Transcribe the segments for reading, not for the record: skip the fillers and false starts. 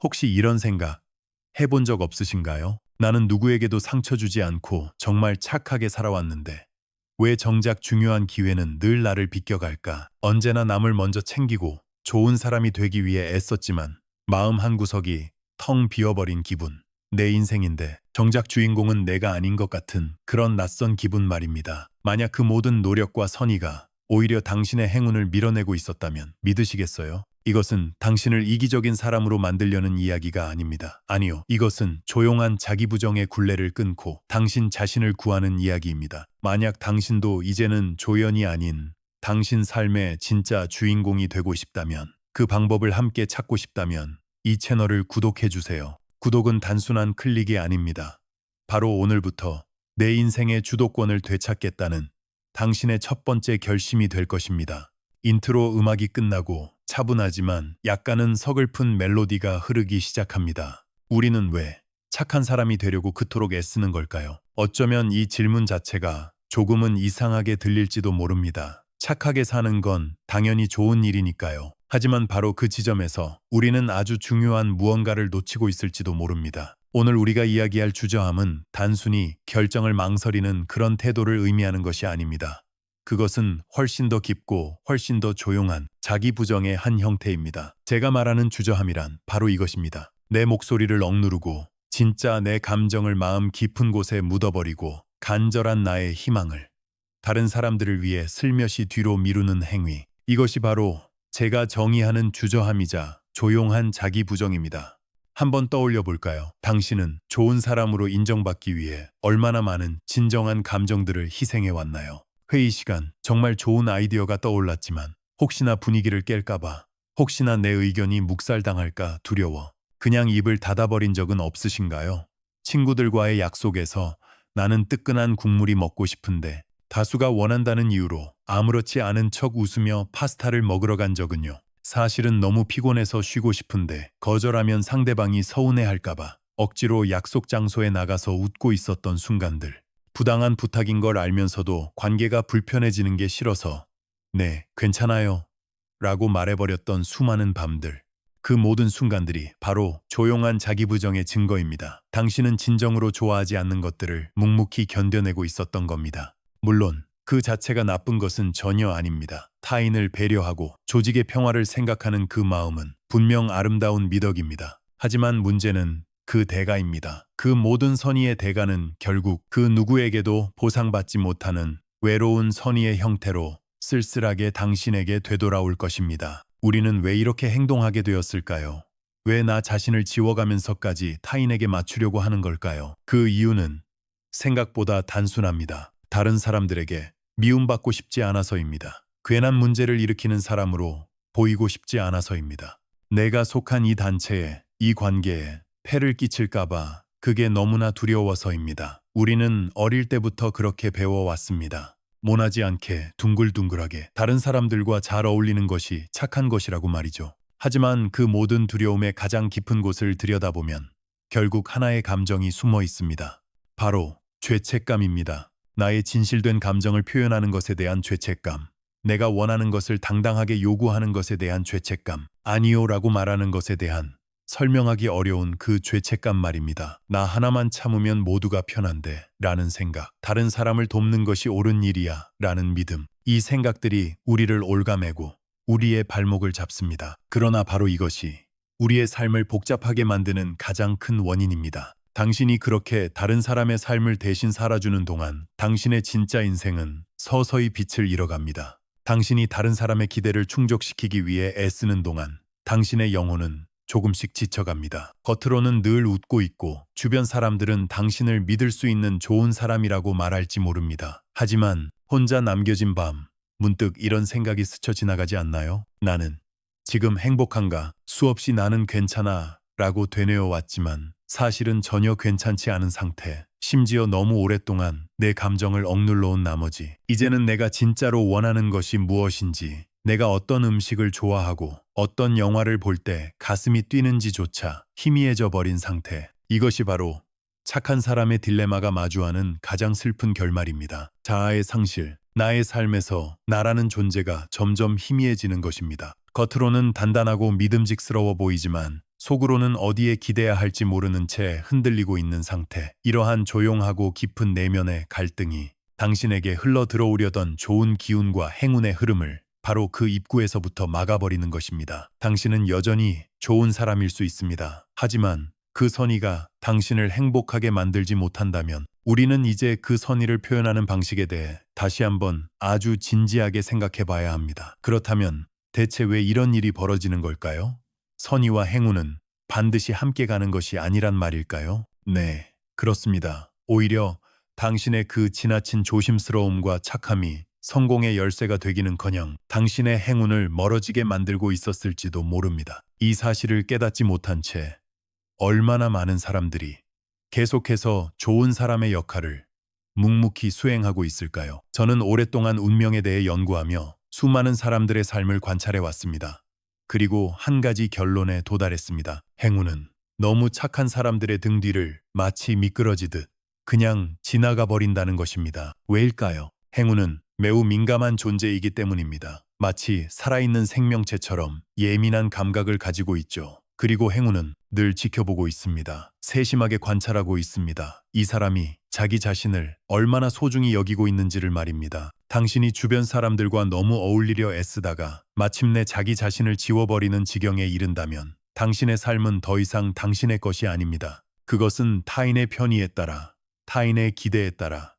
혹시 이런 생각 해본 적 없으신가요? 나는 누구에게도 상처 주지 않고 정말 착하게 살아왔는데 왜 정작 중요한 기회는 늘 나를 비껴갈까? 언제나 남을 먼저 챙기고 좋은 사람이 되기 위해 애썼지만 마음 한구석이 텅 비어버린 기분. 내 인생인데 정작 주인공은 내가 아닌 것 같은 그런 낯선 기분 말입니다. 만약 그 모든 노력과 선의가 오히려 당신의 행운을 밀어내고 있었다면 믿으시겠어요? 이것은 당신을 이기적인 사람으로 만들려는 이야기가 아닙니다. 아니요, 이것은 조용한 자기부정의 굴레를 끊고 당신 자신을 구하는 이야기입니다. 만약 당신도 이제는 조연이 아닌 당신 삶의 진짜 주인공이 되고 싶다면, 그 방법을 함께 찾고 싶다면 이 채널을 구독해주세요. 구독은 단순한 클릭이 아닙니다. 바로 오늘부터 내 인생의 주도권을 되찾겠다는 당신의 첫 번째 결심이 될 것입니다. 인트로 음악이 끝나고 차분하지만 약간은 서글픈 멜로디가 흐르기 시작합니다. 우리는 왜 착한 사람이 되려고 그토록 애쓰는 걸까요? 어쩌면 이 질문 자체가 조금은 이상하게 들릴지도 모릅니다. 착하게 사는 건 당연히 좋은 일이니까요. 하지만 바로 그 지점에서 우리는 아주 중요한 무언가를 놓치고 있을지도 모릅니다. 오늘 우리가 이야기할 주저함은 단순히 결정을 망설이는 그런 태도를 의미하는 것이 아닙니다. 그것은 훨씬 더 깊고 훨씬 더 조용한 자기 부정의 한 형태입니다. 제가 말하는 주저함이란 바로 이것입니다. 내 목소리를 억누르고 진짜 내 감정을 마음 깊은 곳에 묻어버리고 간절한 나의 희망을 다른 사람들을 위해 슬며시 뒤로 미루는 행위. 이것이 바로 제가 정의하는 주저함이자 조용한 자기 부정입니다. 한번 떠올려 볼까요? 당신은 좋은 사람으로 인정받기 위해 얼마나 많은 진정한 감정들을 희생해 왔나요? 회의 시간, 정말 좋은 아이디어가 떠올랐지만 혹시나 분위기를 깰까봐, 혹시나 내 의견이 묵살당할까 두려워 그냥 입을 닫아버린 적은 없으신가요? 친구들과의 약속에서 나는 뜨끈한 국물이 먹고 싶은데 다수가 원한다는 이유로 아무렇지 않은 척 웃으며 파스타를 먹으러 간 적은요. 사실은 너무 피곤해서 쉬고 싶은데 거절하면 상대방이 서운해할까봐 억지로 약속 장소에 나가서 웃고 있었던 순간들. 부당한 부탁인 걸 알면서도 관계가 불편해지는 게 싫어서 네, 괜찮아요 라고 말해버렸던 수많은 밤들. 그 모든 순간들이 바로 조용한 자기부정의 증거입니다. 당신은 진정으로 좋아하지 않는 것들을 묵묵히 견뎌내고 있었던 겁니다. 물론 그 자체가 나쁜 것은 전혀 아닙니다. 타인을 배려하고 조직의 평화를 생각하는 그 마음은 분명 아름다운 미덕입니다. 하지만 문제는 그 대가입니다. 그 모든 선의의 대가는 결국 그 누구에게도 보상받지 못하는 외로운 선의의 형태로 쓸쓸하게 당신에게 되돌아올 것입니다. 우리는 왜 이렇게 행동하게 되었을까요? 왜 나 자신을 지워가면서까지 타인에게 맞추려고 하는 걸까요? 그 이유는 생각보다 단순합니다. 다른 사람들에게 미움받고 싶지 않아서입니다. 괜한 문제를 일으키는 사람으로 보이고 싶지 않아서입니다. 내가 속한 이 단체에, 이 관계에 폐를 끼칠까봐 그게 너무나 두려워서입니다. 우리는 어릴 때부터 그렇게 배워왔습니다. 모나지 않게 둥글둥글하게 다른 사람들과 잘 어울리는 것이 착한 것이라고 말이죠. 하지만 그 모든 두려움의 가장 깊은 곳을 들여다보면 결국 하나의 감정이 숨어 있습니다. 바로 죄책감입니다. 나의 진실된 감정을 표현하는 것에 대한 죄책감. 내가 원하는 것을 당당하게 요구하는 것에 대한 죄책감. 아니요라고 말하는 것에 대한 설명하기 어려운 그 죄책감 말입니다. 나 하나만 참으면 모두가 편한데 라는 생각. 다른 사람을 돕는 것이 옳은 일이야 라는 믿음. 이 생각들이 우리를 올가매고 우리의 발목을 잡습니다. 그러나 바로 이것이 우리의 삶을 복잡하게 만드는 가장 큰 원인입니다. 당신이 그렇게 다른 사람의 삶을 대신 살아주는 동안 당신의 진짜 인생은 서서히 빛을 잃어갑니다. 당신이 다른 사람의 기대를 충족시키기 위해 애쓰는 동안 당신의 영혼은 조금씩 지쳐갑니다. 겉으로는 늘 웃고 있고 주변 사람들은 당신을 믿을 수 있는 좋은 사람이라고 말할지 모릅니다. 하지만 혼자 남겨진 밤, 문득 이런 생각이 스쳐 지나가지 않나요? 나는 지금 행복한가? 수없이 나는 괜찮아 라고 되뇌어왔지만 사실은 전혀 괜찮지 않은 상태. 심지어 너무 오랫동안 내 감정을 억눌러온 나머지 이제는 내가 진짜로 원하는 것이 무엇인지, 내가 어떤 음식을 좋아하고 어떤 영화를 볼 때 가슴이 뛰는지조차 희미해져 버린 상태. 이것이 바로 착한 사람의 딜레마가 마주하는 가장 슬픈 결말입니다. 자아의 상실, 나의 삶에서 나라는 존재가 점점 희미해지는 것입니다. 겉으로는 단단하고 믿음직스러워 보이지만 속으로는 어디에 기대야 할지 모르는 채 흔들리고 있는 상태. 이러한 조용하고 깊은 내면의 갈등이 당신에게 흘러 들어오려던 좋은 기운과 행운의 흐름을 바로 그 입구에서부터 막아버리는 것입니다. 당신은 여전히 좋은 사람일 수 있습니다. 하지만 그 선의가 당신을 행복하게 만들지 못한다면 우리는 이제 그 선의를 표현하는 방식에 대해 다시 한번 아주 진지하게 생각해 봐야 합니다. 그렇다면 대체 왜 이런 일이 벌어지는 걸까요? 선의와 행운은 반드시 함께 가는 것이 아니란 말일까요? 네, 그렇습니다. 오히려 당신의 그 지나친 조심스러움과 착함이 성공의 열쇠가 되기는커녕 당신의 행운을 멀어지게 만들고 있었을지도 모릅니다. 이 사실을 깨닫지 못한 채 얼마나 많은 사람들이 계속해서 좋은 사람의 역할을 묵묵히 수행하고 있을까요? 저는 오랫동안 운명에 대해 연구하며 수많은 사람들의 삶을 관찰해 왔습니다. 그리고 한 가지 결론에 도달했습니다. 행운은 너무 착한 사람들의 등 뒤를 마치 미끄러지듯 그냥 지나가 버린다는 것입니다. 왜일까요? 행운은 매우 민감한 존재이기 때문입니다. 마치 살아있는 생명체처럼 예민한 감각을 가지고 있죠. 그리고 행운은 늘 지켜보고 있습니다. 세심하게 관찰하고 있습니다. 이 사람이 자기 자신을 얼마나 소중히 여기고 있는지를 말입니다. 당신이 주변 사람들과 너무 어울리려 애쓰다가 마침내 자기 자신을 지워버리는 지경에 이른다면 당신의 삶은 더 이상 당신의 것이 아닙니다. 그것은 타인의 편의에 따라, 타인의 기대에 따라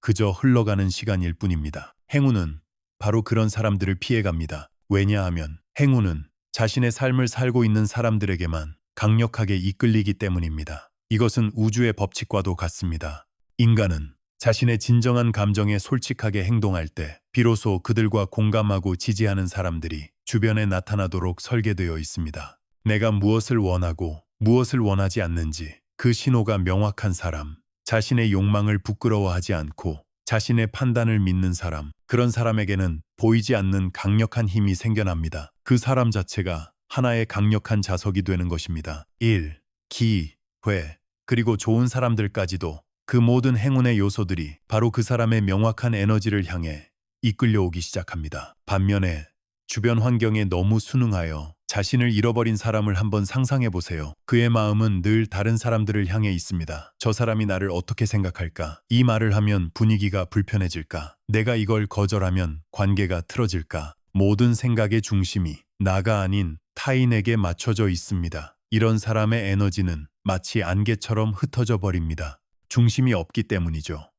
그저 흘러가는 시간일 뿐입니다. 행운은 바로 그런 사람들을 피해갑니다. 왜냐하면 행운은 자신의 삶을 살고 있는 사람들에게만 강력하게 이끌리기 때문입니다. 이것은 우주의 법칙과도 같습니다. 인간은 자신의 진정한 감정에 솔직하게 행동할 때 비로소 그들과 공감하고 지지하는 사람들이 주변에 나타나도록 설계되어 있습니다. 내가 무엇을 원하고 무엇을 원하지 않는지 그 신호가 명확한 사람, 자신의 욕망을 부끄러워하지 않고 자신의 판단을 믿는 사람, 그런 사람에게는 보이지 않는 강력한 힘이 생겨납니다. 그 사람 자체가 하나의 강력한 자석이 되는 것입니다. 일, 기, 회, 그리고 좋은 사람들까지도 그 모든 행운의 요소들이 바로 그 사람의 명확한 에너지를 향해 이끌려오기 시작합니다. 반면에 주변 환경에 너무 순응하여 자신을 잃어버린 사람을 한번 상상해 보세요. 그의 마음은 늘 다른 사람들을 향해 있습니다. 저 사람이 나를 어떻게 생각할까? 이 말을 하면 분위기가 불편해질까? 내가 이걸 거절하면 관계가 틀어질까? 모든 생각의 중심이 나가 아닌 타인에게 맞춰져 있습니다. 이런 사람의 에너지는 마치 안개처럼 흩어져 버립니다. 중심이 없기 때문이죠.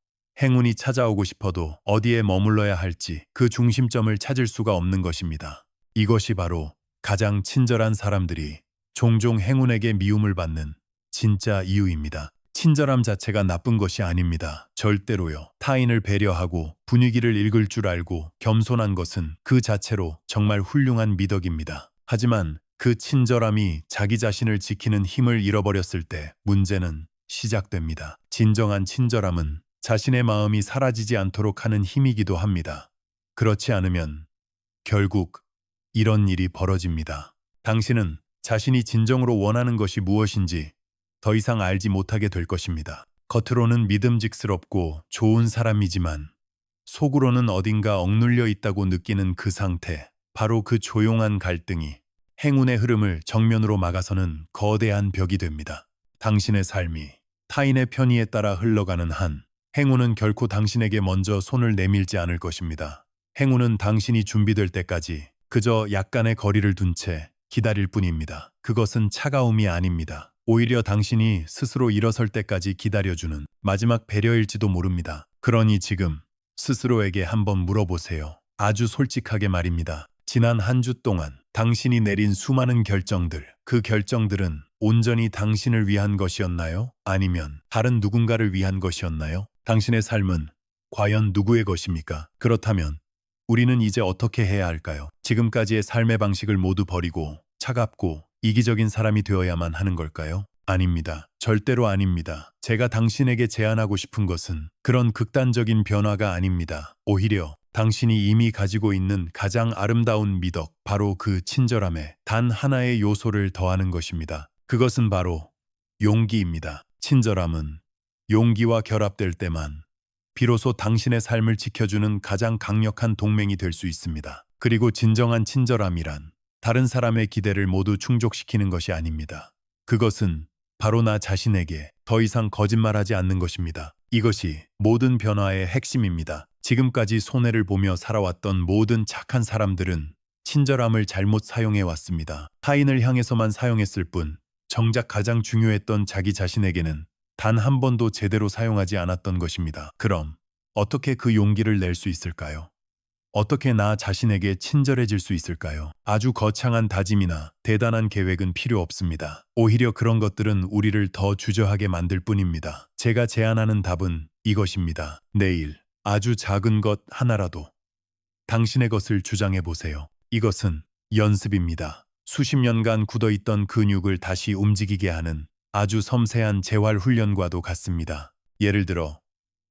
행운이 찾아오고 싶어도 어디에 머물러야 할지 그 중심점을 찾을 수가 없는 것입니다. 이것이 바로 가장 친절한 사람들이 종종 행운에게 미움을 받는 진짜 이유입니다. 친절함 자체가 나쁜 것이 아닙니다. 절대로요. 타인을 배려하고 분위기를 읽을 줄 알고 겸손한 것은 그 자체로 정말 훌륭한 미덕입니다. 하지만 그 친절함이 자기 자신을 지키는 힘을 잃어버렸을 때 문제는 시작됩니다. 진정한 친절함은 자신의 마음이 사라지지 않도록 하는 힘이기도 합니다. 그렇지 않으면 결국 이런 일이 벌어집니다. 당신은 자신이 진정으로 원하는 것이 무엇인지 더 이상 알지 못하게 될 것입니다. 겉으로는 믿음직스럽고 좋은 사람이지만 속으로는 어딘가 억눌려 있다고 느끼는 그 상태, 바로 그 조용한 갈등이 행운의 흐름을 정면으로 막아서는 거대한 벽이 됩니다. 당신의 삶이 타인의 편의에 따라 흘러가는 한 행운은 결코 당신에게 먼저 손을 내밀지 않을 것입니다. 행운은 당신이 준비될 때까지 그저 약간의 거리를 둔 채 기다릴 뿐입니다. 그것은 차가움이 아닙니다. 오히려 당신이 스스로 일어설 때까지 기다려주는 마지막 배려일지도 모릅니다. 그러니 지금 스스로에게 한번 물어보세요. 아주 솔직하게 말입니다. 지난 한 주 동안 당신이 내린 수많은 결정들, 그 결정들은 온전히 당신을 위한 것이었나요? 아니면 다른 누군가를 위한 것이었나요? 당신의 삶은 과연 누구의 것입니까? 그렇다면 우리는 이제 어떻게 해야 할까요? 지금까지의 삶의 방식을 모두 버리고 차갑고 이기적인 사람이 되어야만 하는 걸까요? 아닙니다. 절대로 아닙니다. 제가 당신에게 제안하고 싶은 것은 그런 극단적인 변화가 아닙니다. 오히려 당신이 이미 가지고 있는 가장 아름다운 미덕, 바로 그 친절함에 단 하나의 요소를 더하는 것입니다. 그것은 바로 용기입니다. 친절함은 용기와 결합될 때만 비로소 당신의 삶을 지켜주는 가장 강력한 동맹이 될 수 있습니다. 그리고 진정한 친절함이란 다른 사람의 기대를 모두 충족시키는 것이 아닙니다. 그것은 바로 나 자신에게 더 이상 거짓말하지 않는 것입니다. 이것이 모든 변화의 핵심입니다. 지금까지 손해를 보며 살아왔던 모든 착한 사람들은 친절함을 잘못 사용해 왔습니다. 타인을 향해서만 사용했을 뿐 정작 가장 중요했던 자기 자신에게는 단 한 번도 제대로 사용하지 않았던 것입니다. 그럼 어떻게 그 용기를 낼 수 있을까요? 어떻게 나 자신에게 친절해질 수 있을까요? 아주 거창한 다짐이나 대단한 계획은 필요 없습니다. 오히려 그런 것들은 우리를 더 주저하게 만들 뿐입니다. 제가 제안하는 답은 이것입니다. 내일 아주 작은 것 하나라도 당신의 것을 주장해 보세요. 이것은 연습입니다. 수십 년간 굳어있던 근육을 다시 움직이게 하는 아주 섬세한 재활 훈련과도 같습니다. 예를 들어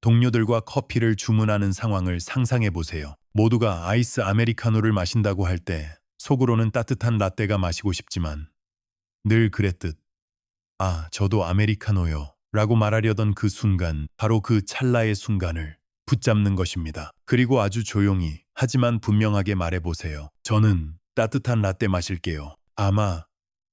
동료들과 커피를 주문하는 상황을 상상해 보세요. 모두가 아이스 아메리카노를 마신다고 할 때 속으로는 따뜻한 라떼가 마시고 싶지만 늘 그랬듯 아, 저도 아메리카노요 라고 말하려던 그 순간, 바로 그 찰나의 순간을 붙잡는 것입니다. 그리고 아주 조용히 하지만 분명하게 말해보세요. 저는 따뜻한 라떼 마실게요. 아마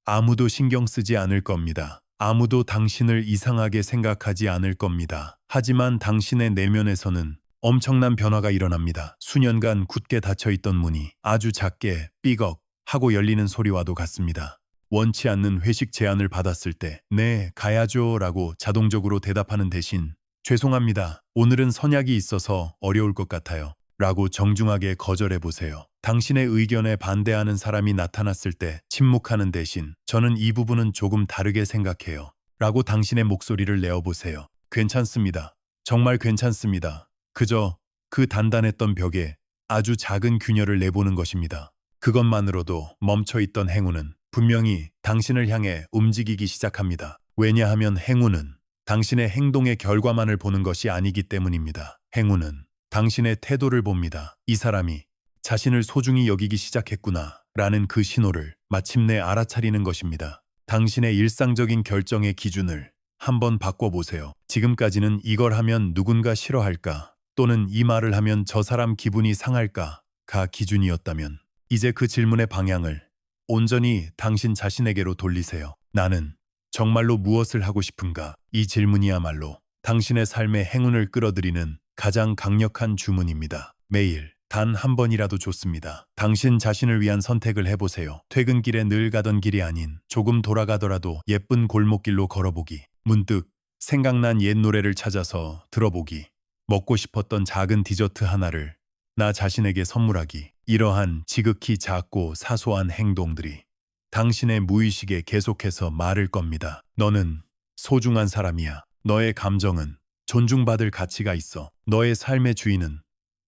아무도 신경 쓰지 않을 겁니다. 아무도 당신을 이상하게 생각하지 않을 겁니다. 하지만 당신의 내면에서는 엄청난 변화가 일어납니다. 수년간 굳게 닫혀있던 문이 아주 작게 삐걱 하고 열리는 소리와도 같습니다. 원치 않는 회식 제안을 받았을 때 네, 가야죠 라고 자동적으로 대답하는 대신 죄송합니다. 오늘은 선약이 있어서 어려울 것 같아요. 라고 정중하게 거절해보세요. 당신의 의견에 반대하는 사람이 나타났을 때 침묵하는 대신 저는 이 부분은 조금 다르게 생각해요. 라고 당신의 목소리를 내어보세요. 괜찮습니다. 정말 괜찮습니다. 그저 그 단단했던 벽에 아주 작은 균열을 내보는 것입니다. 그것만으로도 멈춰있던 행운은 분명히 당신을 향해 움직이기 시작합니다. 왜냐하면 행운은 당신의 행동의 결과만을 보는 것이 아니기 때문입니다. 행운은 당신의 태도를 봅니다. 이 사람이 자신을 소중히 여기기 시작했구나 라는 그 신호를 마침내 알아차리는 것입니다. 당신의 일상적인 결정의 기준을 한번 바꿔보세요. 지금까지는 이걸 하면 누군가 싫어할까 또는 이 말을 하면 저 사람 기분이 상할까가 기준이었다면 이제 그 질문의 방향을 온전히 당신 자신에게로 돌리세요. 나는 정말로 무엇을 하고 싶은가? 이 질문이야말로 당신의 삶의 행운을 끌어들이는 가장 강력한 주문입니다. 매일 단 한 번이라도 좋습니다. 당신 자신을 위한 선택을 해보세요. 퇴근길에 늘 가던 길이 아닌 조금 돌아가더라도 예쁜 골목길로 걸어보기. 문득 생각난 옛 노래를 찾아서 들어보기. 먹고 싶었던 작은 디저트 하나를 나 자신에게 선물하기. 이러한 지극히 작고 사소한 행동들이 당신의 무의식에 계속해서 말을 겁니다. 너는 소중한 사람이야. 너의 감정은 존중받을 가치가 있어. 너의 삶의 주인은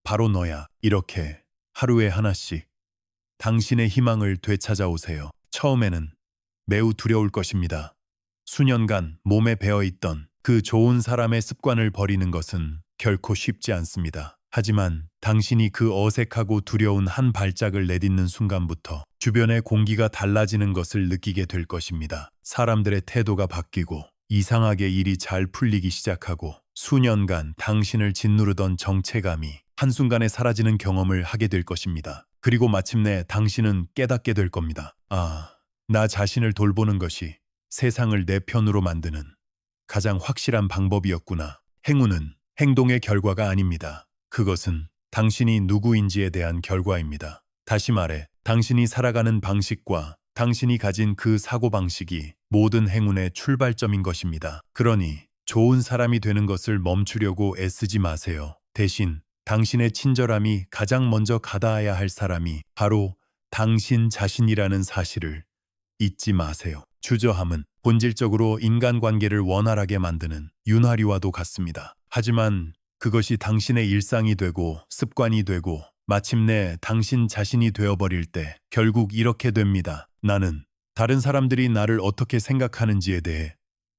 바로 너야. 이렇게 하루에 하나씩 당신의 희망을 되찾아오세요. 처음에는 매우 두려울 것입니다. 수년간 몸에 배어있던 그 좋은 사람의 습관을 버리는 것은 결코 쉽지 않습니다. 하지만 당신이 그 어색하고 두려운 한 발짝을 내딛는 순간부터 주변의 공기가 달라지는 것을 느끼게 될 것입니다. 사람들의 태도가 바뀌고 이상하게 일이 잘 풀리기 시작하고 수년간 당신을 짓누르던 정체감이 한순간에 사라지는 경험을 하게 될 것입니다. 그리고 마침내 당신은 깨닫게 될 겁니다. 아, 나 자신을 돌보는 것이 세상을 내 편으로 만드는 가장 확실한 방법이었구나. 행운은 행동의 결과가 아닙니다. 그것은 당신이 누구인지에 대한 결과입니다. 다시 말해, 당신이 살아가는 방식과 당신이 가진 그 사고방식이 모든 행운의 출발점인 것입니다. 그러니 좋은 사람이 되는 것을 멈추려고 애쓰지 마세요. 대신 당신의 친절함이 가장 먼저 가닿아야 할 사람이 바로 당신 자신이라는 사실을 잊지 마세요. 주저함은 본질적으로 인간관계를 원활하게 만드는 윤활유와도 같습니다. 하지만 그것이 당신의 일상이 되고 습관이 되고 마침내 당신 자신이 되어버릴 때 결국 이렇게 됩니다. 나는 다른 사람들이 나를 어떻게 생각하는지에 대해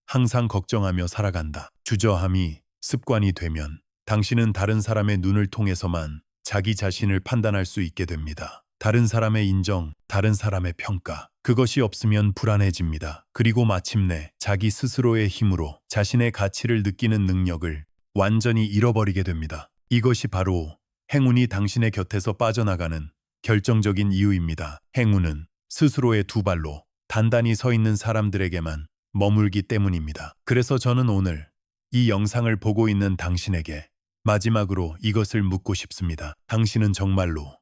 항상 걱정하며 살아간다. 주저함이 습관이 되면 당신은 다른 사람의 눈을 통해서만 자기 자신을 판단할 수 있게 됩니다. 다른 사람의 인정, 다른 사람의 평가, 그것이 없으면 불안해집니다. 그리고 마침내 자기 스스로의 힘으로 자신의 가치를 느끼는 능력을 완전히 잃어버리게 됩니다. 이것이 바로 행운이 당신의 곁에서 빠져나가는 결정적인 이유입니다. 행운은 스스로의 두 발로 단단히 서 있는 사람들에게만 머물기 때문입니다. 그래서 저는 오늘 이 영상을 보고 있는 당신에게 마지막으로 이것을 묻고 싶습니다. 당신은 정말로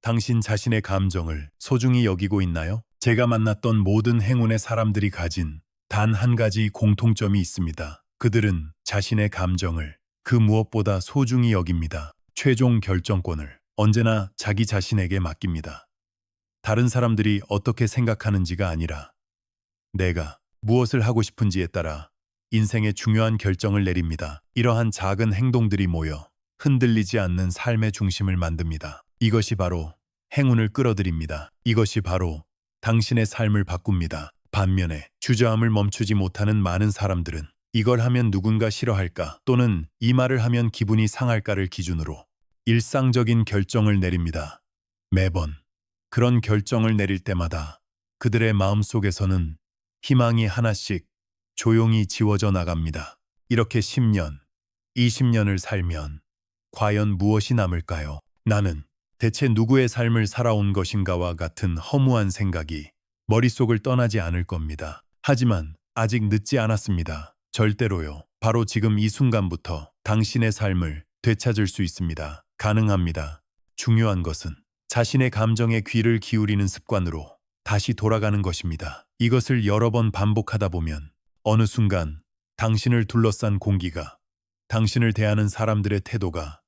당신 자신의 감정을 소중히 여기고 있나요? 제가 만났던 모든 행운의 사람들이 가진 단 한 가지 공통점이 있습니다. 그들은 자신의 감정을 그 무엇보다 소중히 여깁니다. 최종 결정권을 언제나 자기 자신에게 맡깁니다. 다른 사람들이 어떻게 생각하는지가 아니라 내가 무엇을 하고 싶은지에 따라 인생의 중요한 결정을 내립니다. 이러한 작은 행동들이 모여 흔들리지 않는 삶의 중심을 만듭니다. 이것이 바로 행운을 끌어들입니다. 이것이 바로 당신의 삶을 바꿉니다. 반면에 주저함을 멈추지 못하는 많은 사람들은 이걸 하면 누군가 싫어할까 또는 이 말을 하면 기분이 상할까를 기준으로 일상적인 결정을 내립니다. 매번 그런 결정을 내릴 때마다 그들의 마음속에서는 희망이 하나씩 조용히 지워져 나갑니다. 이렇게 10년, 20년을 살면 과연 무엇이 남을까요? 나는 대체 누구의 삶을 살아온 것인가와 같은 허무한 생각이 머릿속을 떠나지 않을 겁니다. 하지만 아직 늦지 않았습니다. 절대로요. 바로 지금 이 순간부터 당신의 삶을 되찾을 수 있습니다. 가능합니다. 중요한 것은 자신의 감정에 귀를 기울이는 습관으로 다시 돌아가는 것입니다. 이것을 여러 번 반복하다 보면 어느 순간 당신을 둘러싼 공기가, 당신을 대하는 사람들의 태도가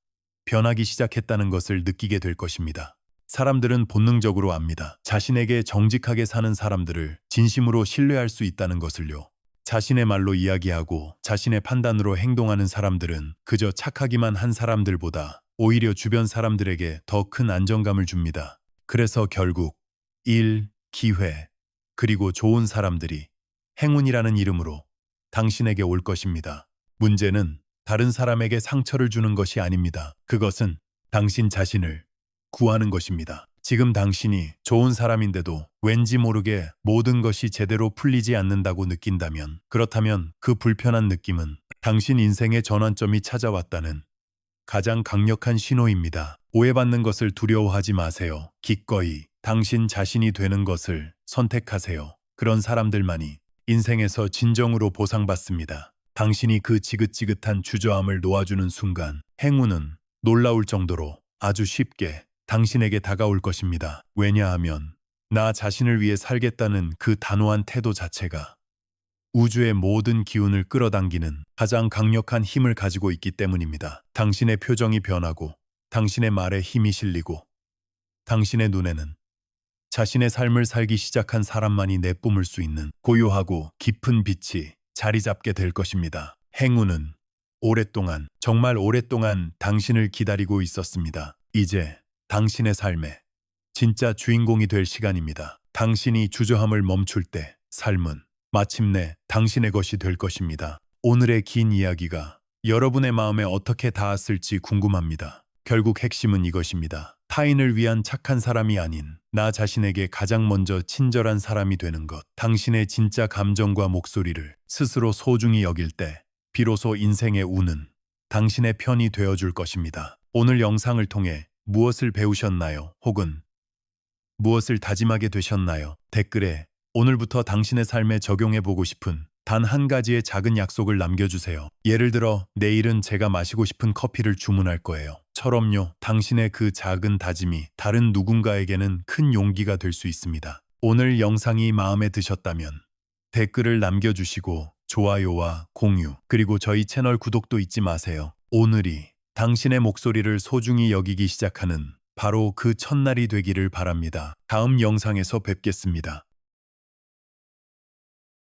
변하기 시작했다는 것을 느끼게 될 것입니다. 사람들은 본능적으로 압니다. 자신에게 정직하게 사는 사람들을 진심으로 신뢰할 수 있다는 것을요. 자신의 말로 이야기하고 자신의 판단으로 행동하는 사람들은 그저 착하기만 한 사람들보다 오히려 주변 사람들에게 더 큰 안정감을 줍니다. 그래서 결국 일, 기회, 그리고 좋은 사람들이 행운이라는 이름으로 당신에게 올 것입니다. 문제는 다른 사람에게 상처를 주는 것이 아닙니다. 그것은 당신 자신을 구하는 것입니다. 지금 당신이 좋은 사람인데도 왠지 모르게 모든 것이 제대로 풀리지 않는다고 느낀다면, 그렇다면 그 불편한 느낌은 당신 인생의 전환점이 찾아왔다는 가장 강력한 신호입니다. 오해받는 것을 두려워하지 마세요. 기꺼이 당신 자신이 되는 것을 선택하세요. 그런 사람들만이 인생에서 진정으로 보상받습니다. 당신이 그 지긋지긋한 주저함을 놓아주는 순간 행운은 놀라울 정도로 아주 쉽게 당신에게 다가올 것입니다. 왜냐하면 나 자신을 위해 살겠다는 그 단호한 태도 자체가 우주의 모든 기운을 끌어당기는 가장 강력한 힘을 가지고 있기 때문입니다. 당신의 표정이 변하고 당신의 말에 힘이 실리고 당신의 눈에는 자신의 삶을 살기 시작한 사람만이 내뿜을 수 있는 고요하고 깊은 빛이 자리 잡게 될 것입니다. 행운은 오랫동안, 정말 오랫동안 당신을 기다리고 있었습니다. 이제 당신의 삶의 진짜 주인공이 될 시간입니다. 당신이 주저함을 멈출 때 삶은 마침내 당신의 것이 될 것입니다. 오늘의 긴 이야기가 여러분의 마음에 어떻게 닿았을지 궁금합니다. 결국 핵심은 이것입니다. 타인을 위한 착한 사람이 아닌 나 자신에게 가장 먼저 친절한 사람이 되는 것. 당신의 진짜 감정과 목소리를 스스로 소중히 여길 때 비로소 인생의 운은 당신의 편이 되어줄 것입니다. 오늘 영상을 통해 무엇을 배우셨나요? 혹은 무엇을 다짐하게 되셨나요? 댓글에 오늘부터 당신의 삶에 적용해보고 싶은 단 한 가지의 작은 약속을 남겨주세요. 예를 들어 내일은 제가 마시고 싶은 커피를 주문할 거예요. 처럼요. 당신의 그 작은 다짐이 다른 누군가에게는 큰 용기가 될 수 있습니다. 오늘 영상이 마음에 드셨다면 댓글을 남겨주시고 좋아요와 공유, 그리고 저희 채널 구독도 잊지 마세요. 오늘이 당신의 목소리를 소중히 여기기 시작하는 바로 그 첫날이 되기를 바랍니다. 다음 영상에서 뵙겠습니다.